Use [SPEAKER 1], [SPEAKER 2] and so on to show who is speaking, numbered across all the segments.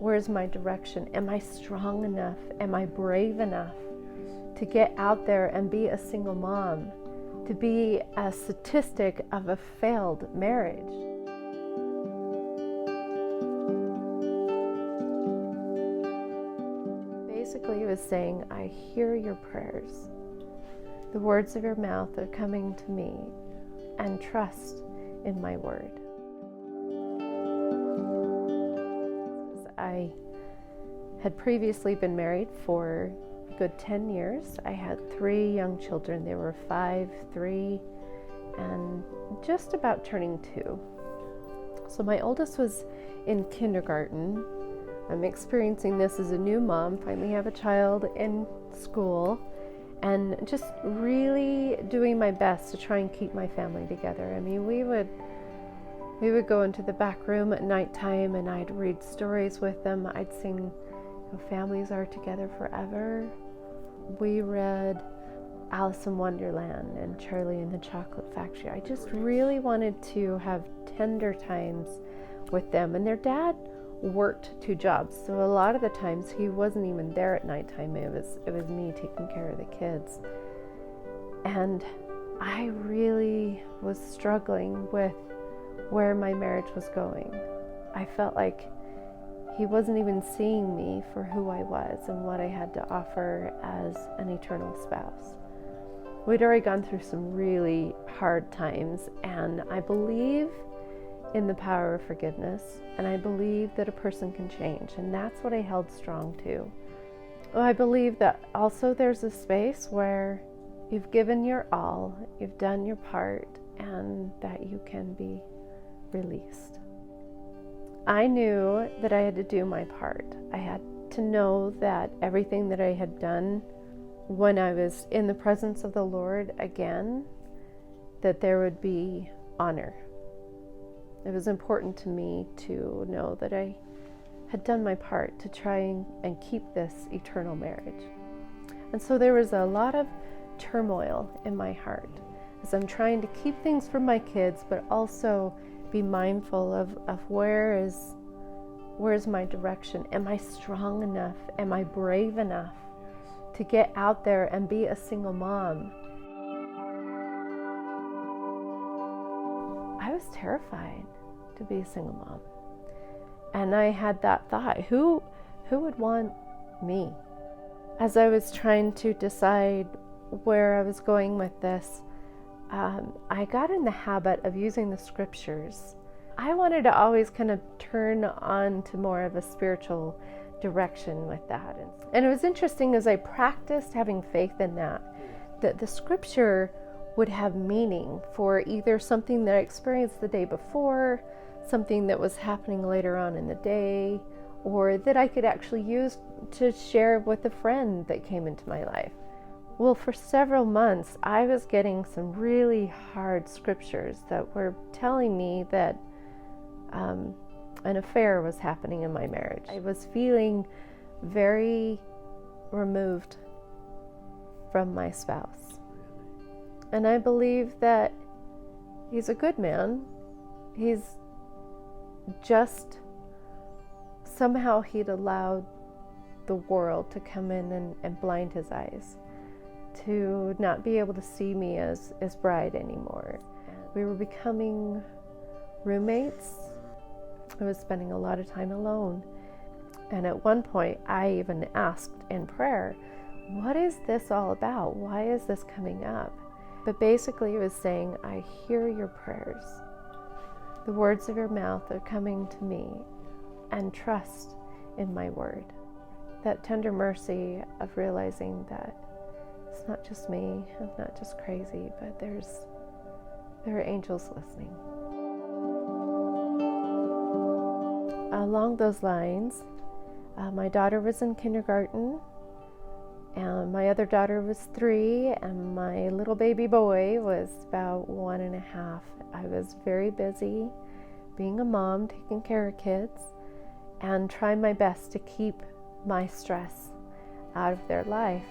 [SPEAKER 1] Where's my direction? Am I strong enough? Am I brave enough to get out there and be a single mom, to be a statistic of a failed marriage? Basically, he was saying, I hear your prayers. The words of your mouth are coming to me, and trust in my word. I had previously been married for a good 10 years. I had 3 young children. They were 5, 3, and just about turning 2. So my oldest was in kindergarten. I'm experiencing this as a new mom, finally have a child in school, and just really doing my best to try and keep my family together. I mean, we would go into the back room at nighttime and I'd read stories with them. I'd sing Families Are Together Forever. We read Alice in Wonderland and Charlie and the Chocolate Factory. I just really wanted to have tender times with them. And their dad worked 2 jobs, so a lot of the times he wasn't even there at nighttime. It was me taking care of the kids. And I really was struggling with where my marriage was going. I felt like he wasn't even seeing me for who I was and what I had to offer as an eternal spouse. We'd already gone through some really hard times, and I believe in the power of forgiveness, and I believe that a person can change, and that's what I held strong to. I believe that also there's a space where you've given your all, you've done your part, and that you can be released. I knew that I had to do my part. I had to know that everything that I had done when I was in the presence of the Lord again, that there would be honor. It was important to me to know that I had done my part to try and keep this eternal marriage. And so there was a lot of turmoil in my heart as I'm trying to keep things from my kids, but also be mindful of where's my direction? Am I strong enough? Am I brave enough to get out there and be a single mom? I was terrified to be a single mom. And I had that thought, who would want me? As I was trying to decide where I was going with this, I got in the habit of using the scriptures. I wanted to always kind of turn on to more of a spiritual direction with that. And it was interesting as I practiced having faith in that the scripture would have meaning for either something that I experienced the day before, something that was happening later on in the day, or that I could actually use to share with a friend that came into my life. Well, for several months, I was getting some really hard scriptures that were telling me that an affair was happening in my marriage. I was feeling very removed from my spouse. And I believe that he's a good man. He's just, somehow he'd allowed the world to come in and blind his eyes, to not be able to see me as bride anymore. We were becoming roommates. I was spending a lot of time alone. And at one point, I even asked in prayer, what is this all about? Why is this coming up? But basically it was saying, I hear your prayers. The words of your mouth are coming to me, and trust in my word. That tender mercy of realizing that it's not just me, I'm not just crazy, but there are angels listening. Along those lines, my daughter was in kindergarten, and my other daughter was 3, and my little baby boy was about 1.5. I was very busy being a mom, taking care of kids, and trying my best to keep my stress out of their life.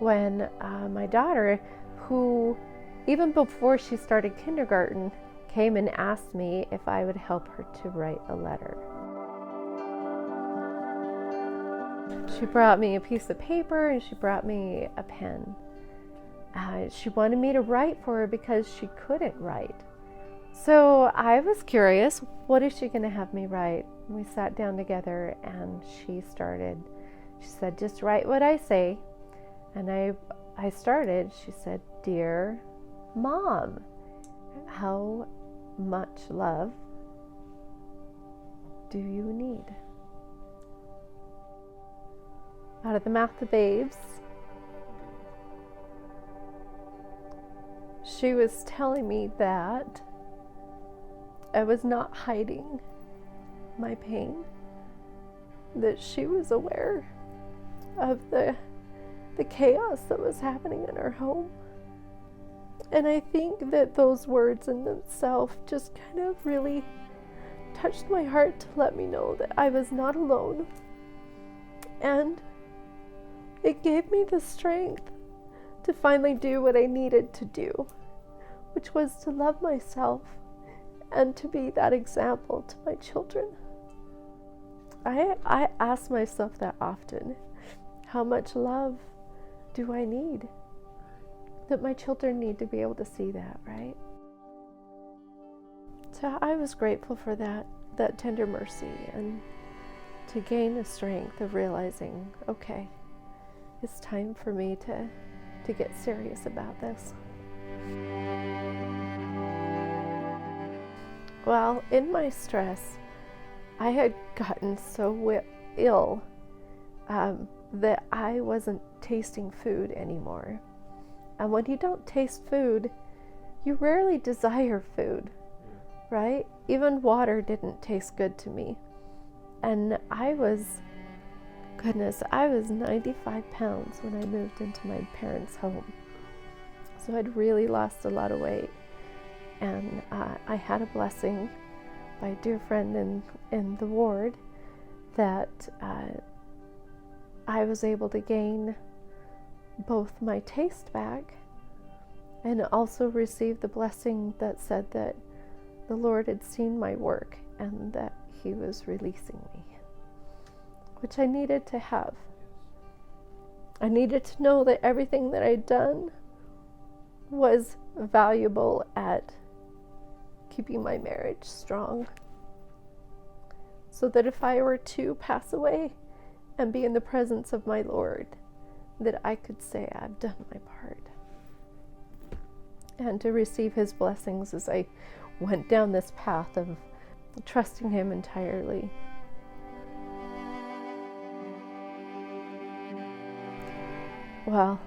[SPEAKER 1] When my daughter, who even before she started kindergarten, came and asked me if I would help her to write a letter. She brought me a piece of paper and she brought me a pen. She wanted me to write for her because she couldn't write. So I was curious, what is she going to have me write? We sat down together and she said, just write what I say. And I started. She said, "Dear Mom, how much love do you need?" Out of the mouth of babes, she was telling me that I was not hiding my pain, that she was aware of the chaos that was happening in our home. And I think that those words in themselves just kind of really touched my heart to let me know that I was not alone. And it gave me the strength to finally do what I needed to do, which was to love myself and to be that example to my children. I ask myself that often. How much love do I need? That my children need to be able to see that, right? So I was grateful for that tender mercy, and to gain the strength of realizing, okay, it's time for me to get serious about this. Well, in my stress, I had gotten so ill that I wasn't tasting food anymore. And when you don't taste food, you rarely desire food, right? Even water didn't taste good to me. And I was 95 pounds when I moved into my parents' home. So I'd really lost a lot of weight. And I had a blessing by a dear friend in the ward that I was able to gain both my taste back and also receive the blessing that said that the Lord had seen my work and that He was releasing me, which I needed to have. I needed to know that everything that I'd done was valuable at keeping my marriage strong, so that if I were to pass away and be in the presence of my Lord, that I could say I've done my part, and to receive His blessings as I went down this path of trusting Him entirely. Well,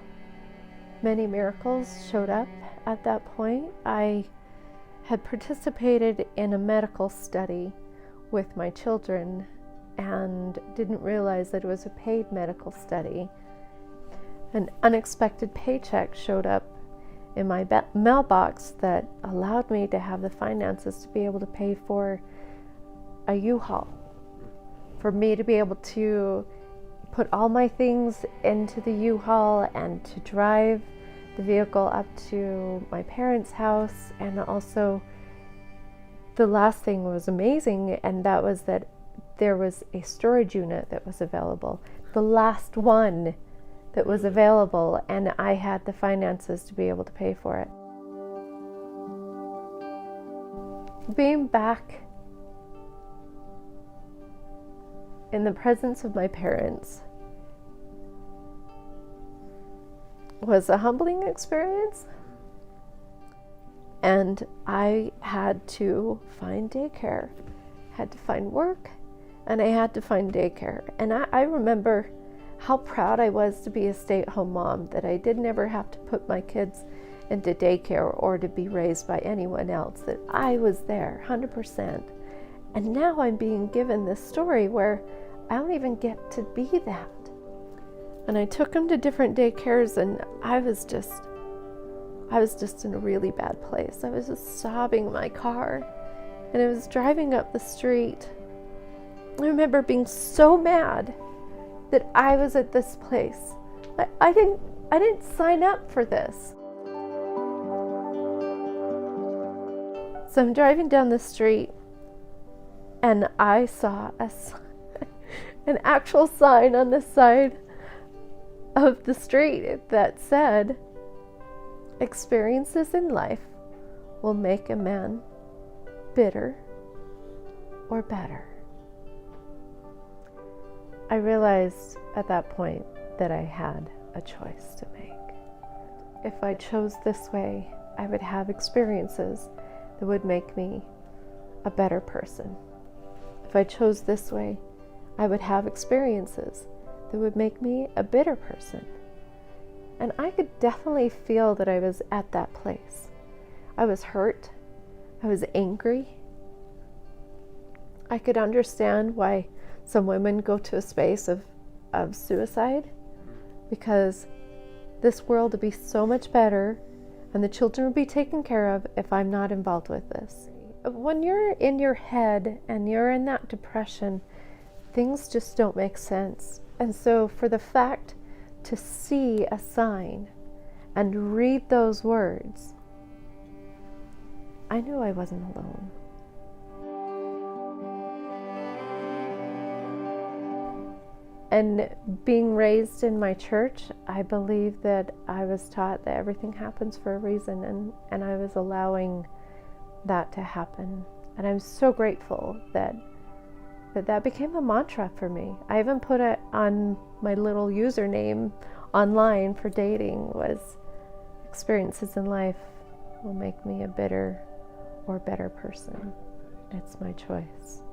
[SPEAKER 1] many miracles showed up at that point. I had participated in a medical study with my children and didn't realize that it was a paid medical study. An unexpected paycheck showed up in my mailbox that allowed me to have the finances to be able to pay for a U-Haul, for me to be able to put all my things into the U-Haul and to drive the vehicle up to my parents' house. And also the last thing was amazing, and that was that there was a storage unit that was available, the last one that was available, and I had the finances to be able to pay for it. Being back in the presence of my parents was a humbling experience, and I had to find daycare, had to find work, and I had to find daycare. And I remember how proud I was to be a stay-at-home mom, that I didn't ever have to put my kids into daycare or to be raised by anyone else, that I was there 100%. And now I'm being given this story where I don't even get to be that. And I took them to different daycares, and I was just in a really bad place. I was just sobbing in my car, and I was driving up the street. I remember being so mad that I was at this place. I didn't sign up for this. So I'm driving down the street, and I saw an actual sign on the side of the street that said, "Experiences in life will make a man bitter or better." I realized at that point that I had a choice to make. If I chose this way, I would have experiences that would make me a better person. If I chose this way, I would have experiences that would make me a bitter person. And I could definitely feel that I was at that place. I was hurt. I was angry. I could understand why some women go to a space of suicide, because this world would be so much better and the children would be taken care of if I'm not involved with this. When you're in your head and you're in that depression, things just don't make sense. And so for the fact to see a sign and read those words, I knew I wasn't alone. And being raised in my church, I believe that I was taught that everything happens for a reason, and I was allowing that to happen. And I'm so grateful that became a mantra for me. I even put it on my little username online for dating, was experiences in life will make me a bitter or better person. It's my choice.